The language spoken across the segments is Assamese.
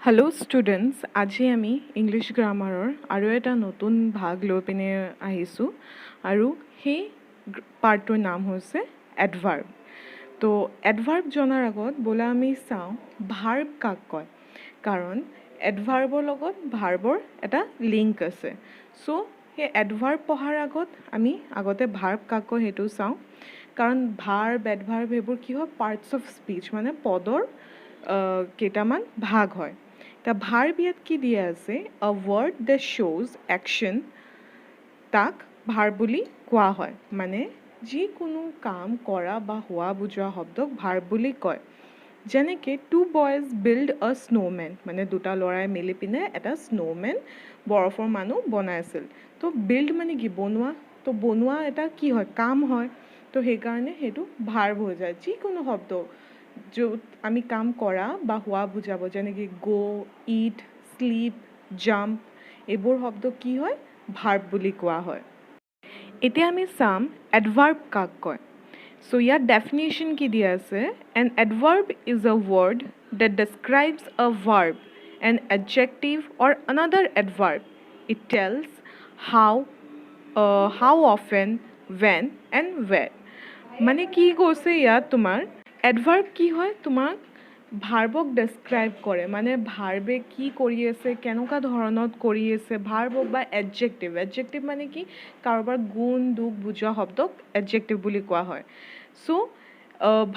হেল্ল' ষ্টুডেণ্টছ, আজি আমি ইংলিছ গ্ৰামাৰৰ আৰু এটা নতুন ভাগ লৈ পিনে আহিছোঁ আৰু সেই পাৰ্টটোৰ নাম হৈছে এডভাৰ্ব। তো এডভাৰ্ব জনাৰ আগত ব'লা আমি চাওঁ ভাৰ্ব কাক কয়, কাৰণ এডভাৰ্বৰ লগত ভাৰ্বৰ এটা লিংক আছে। চ' সেই এডভাৰ্ব পঢ়াৰ আগত আমি আগতে ভাৰ্ব কাক কয় সেইটো চাওঁ, কাৰণ ভাৰ্ব এডভাৰ্ব সেইবোৰ কি হয়, পাৰ্টছ অফ স্পীচ, মানে পদৰ কেইটামান ভাগ হয়। The verb ইয়াত কি দিয়া আছে, a word that shows action, তাক ভাৰ্ব বুলি কোৱা হয়। মানে যিকোনো কাম কৰা বা হোৱা বুজোৱা শব্দক ভাৰ্ব বুলি কয়। যেনেকৈ two boys build a snowmen, মানে দুটা ল'ৰাই মিলি পিনে এটা স্ন'মেন বৰফৰ মানুহ বনাইছিল। তো বিল্ড মানে কি, বনোৱা। তো বনোৱা এটা কি হয়, কাম হয়। তো সেইকাৰণে সেইটো ভাৰ্ব হৈ যায়। যিকোনো শব্দ য'ত আমি কাম কৰা বা হোৱা বুজাব, যেনেকৈ গ', ইট, শ্লিপ, জাম্প, এইবোৰ শব্দ কি হয়, ভাৰ্ব বুলি কোৱা হয়। এতিয়া আমি চাম এডভাৰ্ব কাক কয়। চ' ইয়াত ডেফিনেশ্যন কি দিয়া আছে, an adverb is a word that describes a verb, an adjective or another adverb. It tells how often, when and where। মানে কি কৈছে ইয়াত, তোমাৰ এডভাৰ্ব কি হয়, তোমাক ভাৰ্বক ডেছক্ৰাইব কৰে, মানে ভাৰ্বে কি কৰি আছে, কেনেকুৱা ধৰণত কৰি আছে। ভাৰ্ব হওক বা এডজেক্টিভ, এডজেক্টিভ মানে কি, কাৰোবাৰ গুণ দুখ বুজোৱা শব্দক এডজেক্টিভ বুলি কোৱা হয়। চ'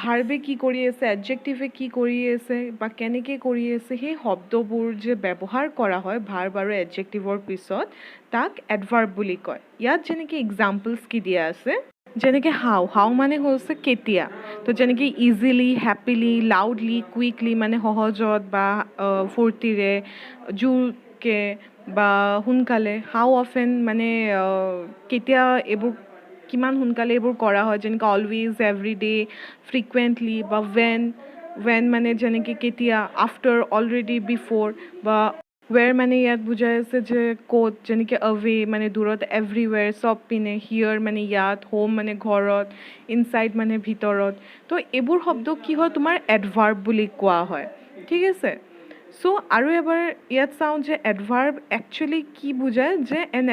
ভাৰ্বে কি কৰি আছে, এডজেক্টিভে কি কৰি আছে বা কেনেকৈ কৰি আছে, সেই শব্দবোৰ যে ব্যৱহাৰ কৰা হয় ভাৰ্ব আৰু এডজেক্টিভৰ পিছত, তাক এডভাৰ্ব বুলি কয়। ইয়াত যেনেকৈ এক্সাম্পলছ কি দিয়া আছে, যেনেকৈ হাউ মানে হৈছে কেতিয়া। তো যেনেকৈ ইজিলি, হেপিলি, লাউডলি, কুইকলি মানে সহজত বা ফূৰ্তিৰে, জোৰকৈ বা সোনকালে। হাউ অফেন মানে কেতিয়া এইবোৰ, কিমান সোনকালে এইবোৰ কৰা হয়, যেনেকৈ অলৱেজ, এভৰি ডে, ফ্ৰিকুৱেণ্টলি বা when মানে যেনেকৈ কেতিয়া, আফটাৰ, অলৰেডি, বিফ'ৰ বা ৱেৰ মানে ইয়াত বুজাই আছে যে ক'ত, যেনেকৈ অৱে মানে দূৰত, এভৰিৱেৰ চব পিনে, হিয়াৰ মানে ইয়াত, হোম মানে ঘৰত, ইনচাইড মানে ভিতৰত। তো এইবোৰ শব্দ কি হয়, তোমাৰ এডভাৰ্ব বুলি কোৱা হয়। ঠিক আছে। চ' আৰু এবাৰ ইয়াত চাওঁ যে এডভাৰ্ব একচুৱেলি কি বুজায়, যে এন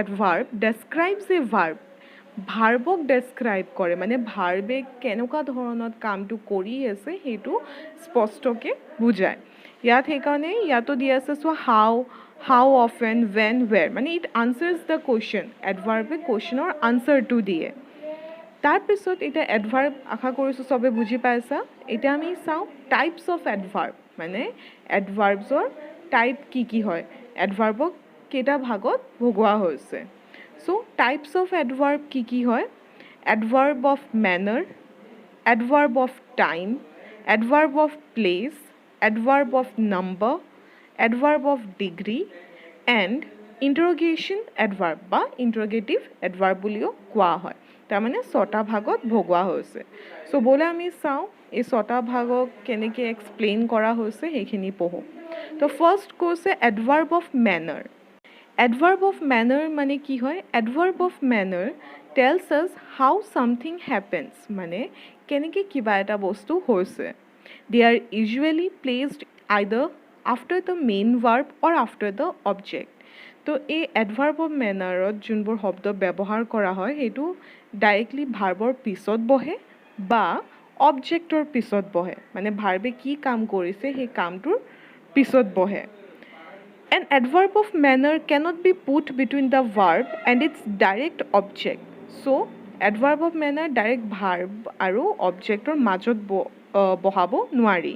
এডভাৰ্ব ডেছক্ৰাইবছ এ ভাৰ্ব, ভাৰ্বক ডেছক্ৰাইব কৰে, মানে ভাৰ্বে কেনেকুৱা ধৰণত কামটো কৰি আছে সেইটো স্পষ্টকৈ বুজায়। ইয়াত সেইকাৰণে ইয়াতো দিয়া আছে, চ' হাউ অফেন, when, where, মানে ইট আনচাৰ্ছ দ্য কুৱেশ্যন। এডভাৰ্বে কুৱেশ্যনৰ আনচাৰটো দিয়ে। তাৰপিছত এতিয়া এডভাৰ্ব আশা কৰিছোঁ চবে বুজি পাইছা। এতিয়া আমি চাওঁ টাইপছ অফ এডভাৰ্ব, মানে এডভাৰ্বছৰ টাইপ কি কি হয়, এডভাৰ্বক কেইটা ভাগত ভগোৱা হৈছে। চ' টাইপছ অফ এডভাৰ্ব কি কি হয়, adverb of manner, adverb of time, adverb of place, adverb of number, adverb of degree, and interrogation adverb বা ইণ্টাৰগেটিভ এডভাৰ্ব বুলিও কোৱা হয়। তাৰমানে ছটা ভাগত ভগোৱা হৈছে। চ' ব'লে আমি চাওঁ এই ছটা ভাগক কেনেকৈ এক্সপ্লেইন কৰা হৈছে সেইখিনি পঢ়োঁ। তো ফাৰ্ষ্ট কৈছে এডভাৰ্ব of manner. Adverb of manner মানে কি হয়, এডভাৰ্ব অফ মেনাৰ টেলছ আছ হাউ ছামথিং হেপেন্স, মানে কেনেকৈ কিবা এটা বস্তু হৈছে। They are usually placed either after the main verb or after the object. তো এই এডভাৰ্ব অফ মেনাৰত যোনবোৰ শব্দ ব্যৱহাৰ কৰা হয় সেইটো ডাইৰেক্টলি ভাৰ্বৰ পিছত বহে বা অবজেক্টৰ পিছত বহে, মানে ভাৰ্বে কি কাম কৰিছে সেই কামটোৰ পিছত বহে। An adverb of manner cannot be put between the verb and its direct object. So, adverb of manner direct verb আৰু objectৰ মাজত বহাব নোৱাৰি।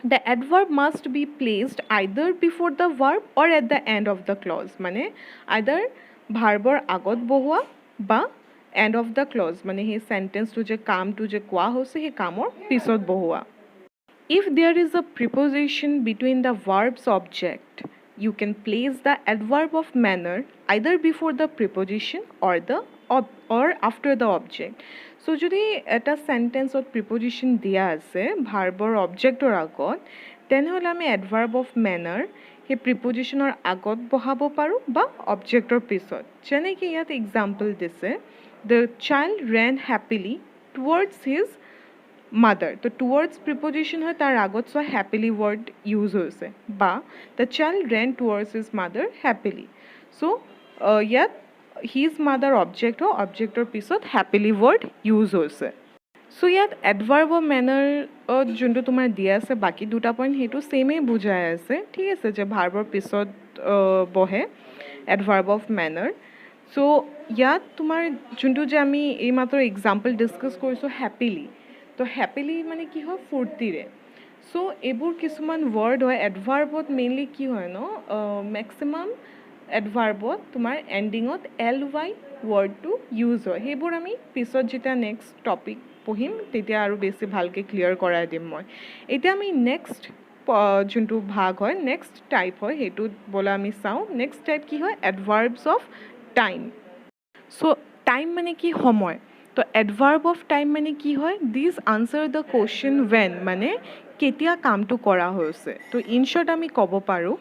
The adverb must be placed either before the verb or at the end of the clause, মানে either ভাৰ্বৰ আগত বহোৱা বা end of the clause, মানে সেই চেণ্টেন্সটো যে কামটো যে কোৱা হৈছে সেই কামৰ পিছত বহোৱা। If there is a preposition between the verb's object, you can place the adverb of manner either before the preposition or after the object. So যদি এটা সেন্টেন্সত প্ৰিপজিশ্যন দিয়া আছে ভাৰ্বৰ অবজেক্টৰ আগত, তেনেহ'লে আমি এডভাৰ্ব অফ মেনাৰ সেই প্ৰিপজিশ্যনৰ আগত বহাব পাৰোঁ বা অবজেক্টৰ পিছত। যেনেকৈ ইয়াত এক্সাম্পল দিছে, the child ran happily towards his mother তো টুৱাৰ্ডছ প্ৰিপজিশ্যন হয় তাৰ আগত চোৱা হেপিলি ৱৰ্ড ইউজ হৈছে বা the child ran towards his mother happily so' ইয়াত হিজ মাদাৰ অবজেক্ট হয় অবজেক্টৰ পিছত হেপিলি ৱৰ্ড ইউজ হৈছে চ' ইয়াত এডভাৰ্ব অফ মেনাৰত যোনটো তোমাৰ দিয়া আছে বাকী দুটা পইণ্ট সেইটো ছেমেই বুজাই আছে ঠিক আছে যে ভাৰ্বৰ পিছত বহে এডভাৰ্ব অফ মেনাৰ চ' ইয়াত তোমাৰ যোনটো যে আমি এইমাত্ৰ এক্সাম্পল ডিছকাছ কৰিছোঁ হেপিলি তো হেপিলি মানে কি হয় ফূৰ্তিৰে চ' এইবোৰ কিছুমান ৱৰ্ড হয় এডভাৰ্বত মেইনলি কি হয় ন মেক্সিমাম এডভাৰ্বত তোমাৰ এণ্ডিঙত LY ৱৰ্ডটো ইউজ হয় সেইবোৰ আমি পিছত যেতিয়া নেক্সট টপিক পঢ়িম তেতিয়া আৰু বেছি ভালকৈ ক্লিয়াৰ কৰাই দিম মই এতিয়া আমি নেক্সট যোনটো ভাগ হয় নেক্সট টাইপ হয় সেইটোত বোলে আমি চাওঁ নেক্সট টাইপ কি হয় এডভাৰ্বছ অফ টাইম চ' টাইম মানে কি সময় তো এডভাৰ্ব অফ টাইম মানে কি হয় দিছ আনচাৰ দ্য কুৱেশ্যন ৱেন মানে কেতিয়া কামটো কৰা হৈছে তো ইন শ্বৰ্ট আমি ক'ব পাৰোঁ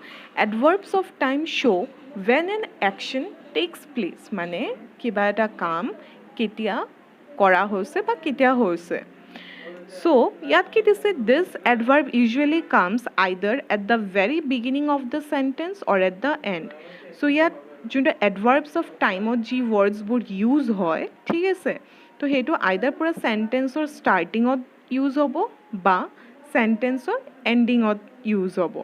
adverbs of time show' when an action takes place মানে কিবা এটা কাম কেতিয়া কৰা হৈছে বা কেতিয়া হৈছে চ' ইয়াত কি দিছে this adverb usually comes either at the very beginning of the sentence or at the end so' ইয়াত যোনটো এডভাৰ্বছ অফ টাইমত যি ৱৰ্ডছবোৰ ইউজ হয় ঠিক আছে তো সেইটো আইদাৰ পূৰা চেণ্টেন্সৰ ষ্টাৰ্টিঙত ইউজ হ'ব বা চেণ্টেন্সৰ এণ্ডিঙত ইউজ হ'ব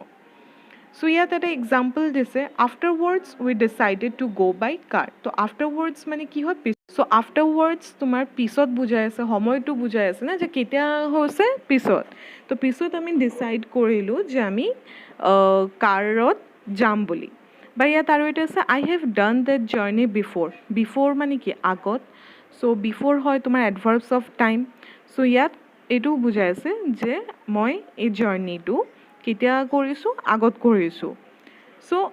চ' ইয়াত এটা এক্সাম্পল দিছে আফটাৰৱাৰ্ডছ উই ডিচাইডেড টু গ' বাই কাৰ তো আফটাৰৱাৰ্ডছ মানে কি হয় চ' আফটাৰৱাৰ্ডছ তোমাৰ পিছত বুজাই আছে সময়টো বুজাই আছে না যে কেতিয়া হৈছে পিছত তো পিছত আমি ডিচাইড কৰিলোঁ যে আমি কাৰত যাম বুলি বা ইয়াত আৰু এটা আছে I have done that journey before মানে কি আগত চ' বিফ'ৰ হয় তোমাৰ এডভাৰ্বছ অফ টাইম চ' ইয়াত এইটোও বুজাই আছে যে মই এই জাৰ্ণিটো কেতিয়া কৰিছোঁ আগত কৰিছোঁ চ'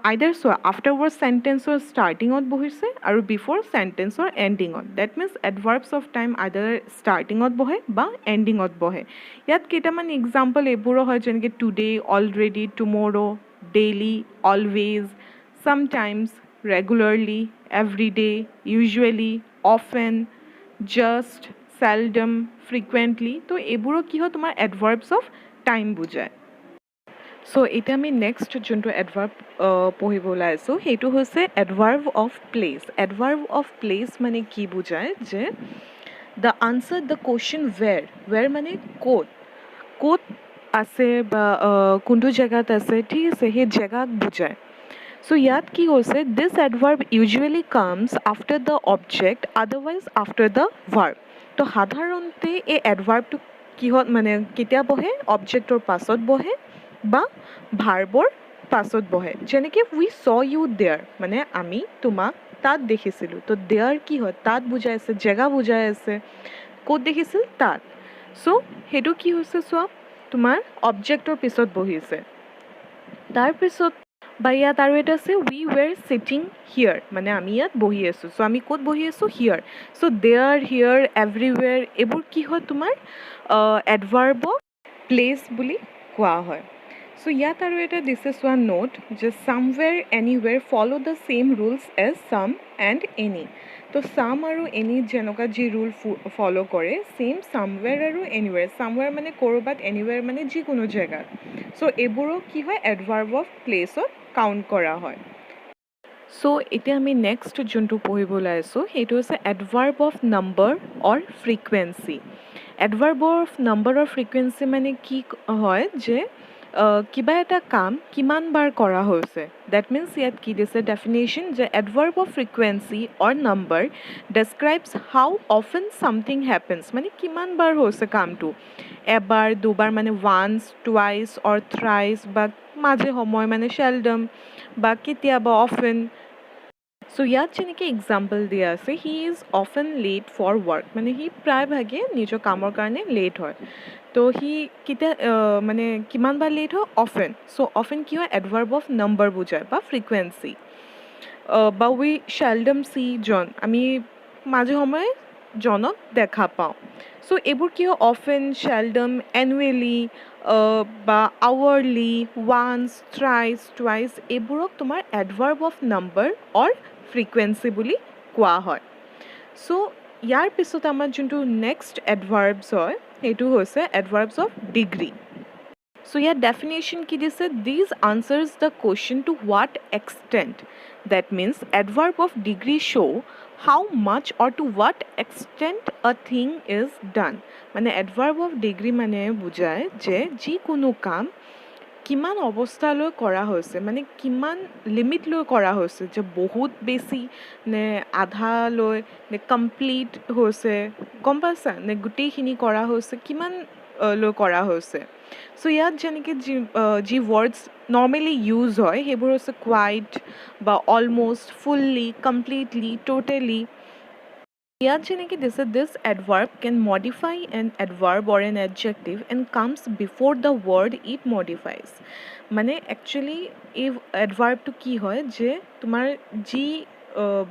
আইদাৰ চোৱা আফটাৰৱাৰ্ড চেণ্টেন্সৰ ষ্টাৰ্টিঙত বহিছে আৰু বিফ'ৰ চেণ্টেন্সৰ এণ্ডিঙত that means adverbs of time either ষ্টাৰ্টিঙত বহে বা এণ্ডিঙত বহে ইয়াত কেইটামান এক্সাম্পল এইবোৰো হয় যেনেকৈ today already tomorrow' daily always sometimes regularly everyday usually often just seldom frequently তো এইবোৰো কি হয় তোমাৰ এডভাৰ্বছ অফ টাইম বুজায় চ' এতিয়া আমি নেক্সট যোনটো এডভাৰ্ব পঢ়িব ওলাইছোঁ সেইটো হৈছে এডভাৰ্ব অফ প্লেচ মানে কি বুজায় যে দ্য আনচাৰ দ্য কুৱেশ্যন ৱেৰ মানে ক'ত আছে বা কোনটো জেগাত আছে ঠিক আছে সেই জেগাক বুজায় চ' ইয়াত কি হৈছে this adverb usually comes after the object otherwise after the verb তো সাধাৰণতে এই এডভাৰ্বটো কিহত মানে কেতিয়া বহে অবজেক্টৰ পাছত বহে বা ভাৰ্বৰ পাছত বহে যেনেকৈ উই চ ইউ দেয়াৰ মানে আমি তোমাক তাত দেখিছিলোঁ তো দেয়াৰ কি হয় তাত বুজাই আছে জেগা বুজাই আছে ক'ত দেখিছিল তাত চ' সেইটো কি হৈছে চোৱা তোমাৰ অবজেক্টৰ পিছত বহিছে তাৰপিছত বা ইয়াত আৰু এটা আছে উই ৱেৰ চিটিং হিয়াৰ মানে আমি ইয়াত বহি আছোঁ চ' আমি ক'ত বহি আছোঁ হিয়াৰ চ' দেয়াৰ হিয়াৰ এভৰিৱেৰ এইবোৰ কি হয় তোমাৰ এডভাৰ্ব অফ প্লেচ বুলি কোৱা হয় চ' ইয়াত আৰু এটা দিছে চোৱা নোট যে somewhere anywhere follow' the same rules as some and any তো চাম আৰু এনি যেনেকুৱা যি ৰুল ফ'ল' কৰে ছেইম চামৱেৰ আৰু এনিৱেৰ চামৱেৰ মানে ক'ৰবাত এনিৱেৰ মানে যিকোনো জেগাত চ' এইবোৰক কি হয় এডভাৰ্ব অফ প্লেচত কাউণ্ট কৰা হয় চ' এতিয়া আমি নেক্সট যোনটো পঢ়িব ওলাইছোঁ সেইটো হৈছে adverb of number or frequency adverb of number or frequency মানে কি হয় যে কিবা এটা কাম কিমান বাৰ কৰা হৈছে ডেট মিনছ ইয়াত কি দিছে ডেফিনেশ্যন যে adverb of frequency or number describes how often something happens মানে কিমান বাৰ হৈছে কামটো এবাৰ দুবাৰ মানে ওৱান্স টুৱাইচ অৰ থ্ৰাইচ বা মাজে সময় মানে শ্বেলডম বা কেতিয়াবা অফেন চ' ইয়াত যেনেকৈ এক্সাম্পল দিয়া আছে he is often late for work মানে সি প্ৰায়ভাগে নিজৰ কামৰ কাৰণে লেট হয় তো সি কেতিয়া মানে কিমানবাৰ লেট হয় অফেন চ' অফেন কি হয় এডভাৰ্ব অফ নাম্বাৰ বুজায় বা ফ্ৰিকুৱেঞ্চি বা উই শ্বেলডম চি জন আমি মাজে সময়ে জনক দেখা পাওঁ চ' এইবোৰ কি হয় অফেন শ্বেলডম এনুৱেলি বা আৱাৰলি ওৱান্স থ্ৰাইচ টুৱাইচ এইবোৰক তোমাৰ এডভাৰ্ব অফ নাম্বাৰ অৰ ফ্ৰিকুৱেঞ্চি বুলি কোৱা হয় চ' ইয়াৰ পিছত আমাৰ যোনটো নেক্সট এডভাৰ্বছ হয় সেইটো হৈছে adverbs of degree So your definition ki dise these answers the question to what extent. That means adverb of degree show how much or to what extent a thing is done. মানে adverb of degree মানে বুজায় যে যিকোনো কাম কিমান অৱস্থালৈ কৰা হৈছে মানে কিমান লিমিট লৈ কৰা হৈছে যে বহুত বেছি নে আধালৈ নে কমপ্লিট হৈছে গম পাইছা নে গোটেইখিনি কৰা হৈছে কিমান লৈ কৰা হৈছে চ' ইয়াত যেনেকৈ যি ৱৰ্ডছ নৰ্মেলি ইউজ হয় সেইবোৰ হৈছে কোৱাইট বা অলম'ষ্ট ফুল্লি কমপ্লিটলি টোটেলি ইয়াত যেনেকৈ দিছে this adverb can modify an adverb or an adjective and comes before the word it modifies মানে একচুৱেলি এই এডভাৰ্বটো কি হয় যে তোমাৰ যি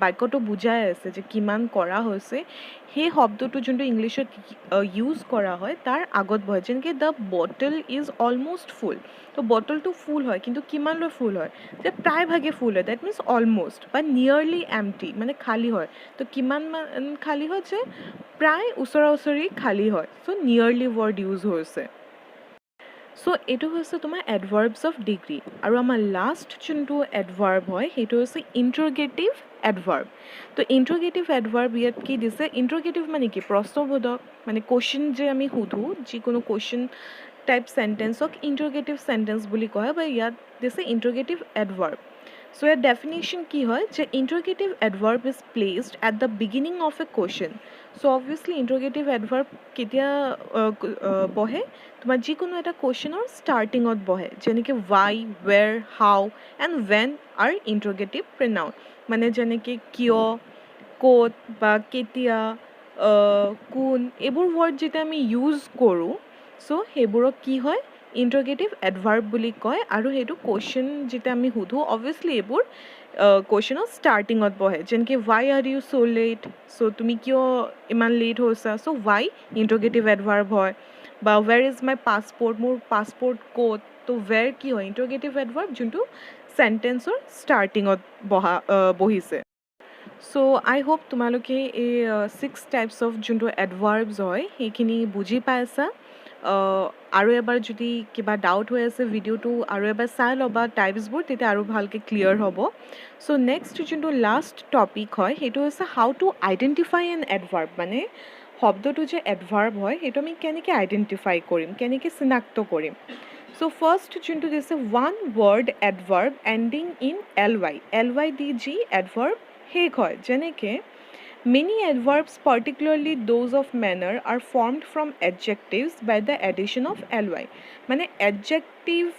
বাক্যটো বুজাই আছে যে কিমান কৰা হৈছে সেই শব্দটো যোনটো ইংলিছত ইউজ কৰা হয় তাৰ আগত বহে যেনেকৈ দ্য বটল ইজ অলম'ষ্ট ফুল তো বটলটো ফুল হয় কিন্তু কিমানলৈ ফুল হয় যে প্ৰায়ভাগে ফুল হয় ডেট মিনছ অলম'ষ্ট বা নিয়াৰলি এমটি মানে খালী হয় তো কিমান খালী হয় যে প্ৰায় ওচৰা ওচৰি খালী হয় চ' নিয়াৰলি ৱৰ্ড ইউজ হৈছে চ' এইটো হৈছে তোমাৰ এডভাৰ্বছ অফ ডিগ্ৰী আৰু আমাৰ লাষ্ট যোনটো এডভাৰ্ব হয় সেইটো হৈছে ইণ্টাৰগেটিভ এডভাৰ্ব তো ইণ্টাৰগেটিভ এডভাৰ্ব ইয়াত কি দিছে ইণ্টাৰগেটিভ মানে কি প্ৰশ্নবোধক মানে কুৱেশ্যন যে আমি সোধোঁ যিকোনো কুৱেশ্যন টাইপ চেণ্টেন্সক ইণ্টাৰগেটিভ চেণ্টেন্স বুলি কয় বা ইয়াত দিছে ইণ্টাৰগেটিভ এডভাৰ্ব চ' ইয়াৰ ডেফিনেশ্যন কি হয় যে interrogative adverb is placed at the beginning of a question so' obviously interrogative adverb কেতিয়া বহে তোমাৰ যিকোনো এটা কুৱেশ্যনৰ ষ্টাৰ্টিঙত বহে যেনেকৈ why where how and when are interrogative pronoun মানে যেনেকৈ কিয় ক'ত বা কেতিয়া কোন এইবোৰ ৱৰ্ড যেতিয়া আমি ইউজ কৰোঁ চ' সেইবোৰক কি হয় ইণ্টাৰগেটিভ এডভাৰ্ব বুলি কয় আৰু সেইটো কুৱেশ্যন যেতিয়া আমি সোধোঁ অবভিয়াছলি এইবোৰ কুৱেশ্যনৰ ষ্টাৰ্টিঙত বহে যেনেকৈ why are you so' late so' তুমি কিয় ইমান লেট হৈছা চ' ৱাই ইণ্টাৰগেটিভ এডভাৰ্ব হয় বা ৱেৰ ইজ মাই পাছপৰ্ট মোৰ পাছপৰ্ট ক'ত তো ৱেৰ কি হয় ইণ্টাৰগেটিভ এডভাৰ্ব যোনটো চেণ্টেন্সৰ ষ্টাৰ্টিঙত বহিছে চ' আই হোপ তোমালোকে এই 6 টাইপছ অফ যোনটো এডভাৰ্বছ হয় সেইখিনি বুজি পাইছা আৰু এবাৰ যদি কিবা ডাউট হৈ আছে ভিডিঅ'টো আৰু এবাৰ চাই ল'বা টাইপছবোৰ তেতিয়া আৰু ভালকৈ ক্লিয়াৰ হ'ব চ' নেক্সট যোনটো লাষ্ট টপিক হয় সেইটো হৈছে হাউ টু আইডেণ্টিফাই এন এডভাৰ্ব মানে শব্দটো যে এডভাৰ্ব হয় সেইটো আমি কেনেকৈ আইডেণ্টিফাই কৰিম কেনেকৈ চিনাক্ত কৰিম চ' ফাৰ্ষ্ট যোনটো দিছে one word adverb ending in L Y দি যি এডভাৰ্ব শেষ হয় যেনেকৈ Many adverbs, particularly those of manner, are formed from adjectives by the addition of ly. মানে adjective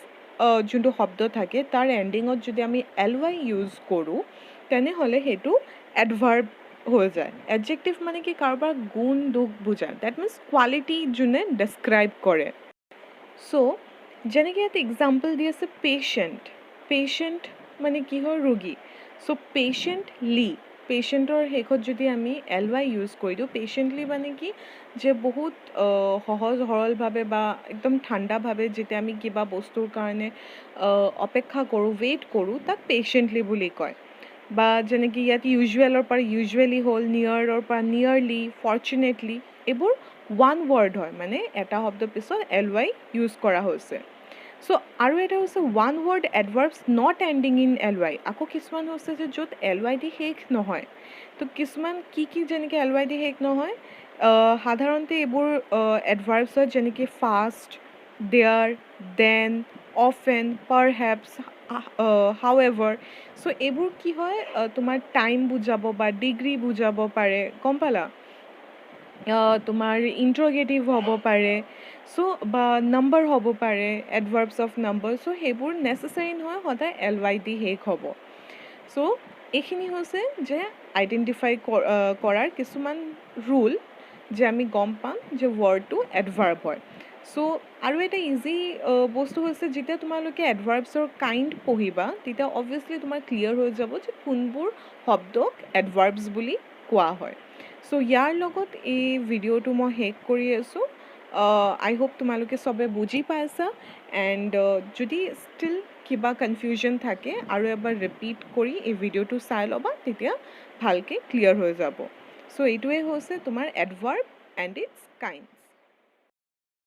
যোনটো শব্দ থাকে তাৰ এণ্ডিঙত যদি আমি ly ইউজ কৰোঁ তেনেহ'লে সেইটো এডভাৰ্ব হৈ যায় এডজেক্টিভ মানে কি কাৰোবাৰ গুণ দুখ বুজায় ডেট মিনছ কোৱালিটি যোনে ডেছক্ৰাইব কৰে চ' যেনেকৈ ইয়াত এক্সাম্পল দি আছে পেচেণ্ট মানে কি হয় ৰোগী চ' পেচেণ্টলি পেচেণ্টৰ শেষত যদি আমি ly ইউজ কৰি দিওঁ পেচেণ্টলি মানে কি যে বহুত সহজ সৰলভাৱে বা একদম ঠাণ্ডাভাৱে যেতিয়া আমি কিবা বস্তুৰ কাৰণে অপেক্ষা কৰোঁ ৱেইট কৰোঁ তাক পেচেণ্টলি বুলি কয় বা যেনেকৈ ইয়াত ইউজুৱেলৰ পৰা ইউজুৱেলি হ'ল নিয়াৰৰ পৰা নিয়াৰলি ফৰ্চুনেটলি এইবোৰ ওৱান ৱৰ্ড হয় মানে এটা শব্দৰ পিছত ly ইউজ কৰা হৈছে চ' আৰু এটা হৈছে one word adverbs not ending in ly আকৌ কিছুমান হৈছে যে য'ত ly দি শেষ নহয় তো কিছুমান কি যেনেকৈ ly দি শেষ নহয় সাধাৰণতে এইবোৰ এডভাৰ্বছ হয় যেনেকৈ ফাষ্ট দেয়াৰ দেন অফেন পাৰহেপছ হাউএভাৰ চ' এইবোৰ কি হয় তোমাৰ টাইম বুজাব বা ডিগ্ৰী বুজাব পাৰে গম পালা তোমাৰ ইণ্টাৰগেটিভ হ'ব পাৰে চ' বা নাম্বাৰ হ'ব পাৰে এডভাৰ্বছ অফ নাম্বাৰ চ' সেইবোৰ নেচেচাৰী নহয় সদায় ly দি শেষ হ'ব চ' এইখিনি হৈছে যে আইডেণ্টিফাই কৰাৰ কিছুমান ৰুল যে আমি গম পাম যে ৱৰ্ডটো এডভাৰ্ব হয় চ' আৰু এটা ইজি বস্তু হৈছে যেতিয়া তোমালোকে এডভাৰ্বছৰ কাইণ্ড পঢ়িবা তেতিয়া অবভিয়াছলি তোমাৰ ক্লিয়াৰ হৈ যাব যে কোনবোৰ শব্দক এডভাৰ্বছ বুলি কোৱা হয় চ' ইয়াৰ লগত এই ভিডিঅ'টো মই শেষ কৰি আছোঁ আই হোপ তোমালোকে চবে বুজি পাইছা এণ্ড যদি ষ্টিল কিবা কনফিউজন থাকে আৰু এবাৰ ৰিপিট কৰি এই ভিডিঅ'টো চাই ল'বা তেতিয়া ভালকৈ ক্লিয়াৰ হৈ যাব চ' এইটোৱে হৈছে তোমাৰ এডভাৰ্ব এণ্ড ইটছ কাইণ্ডছ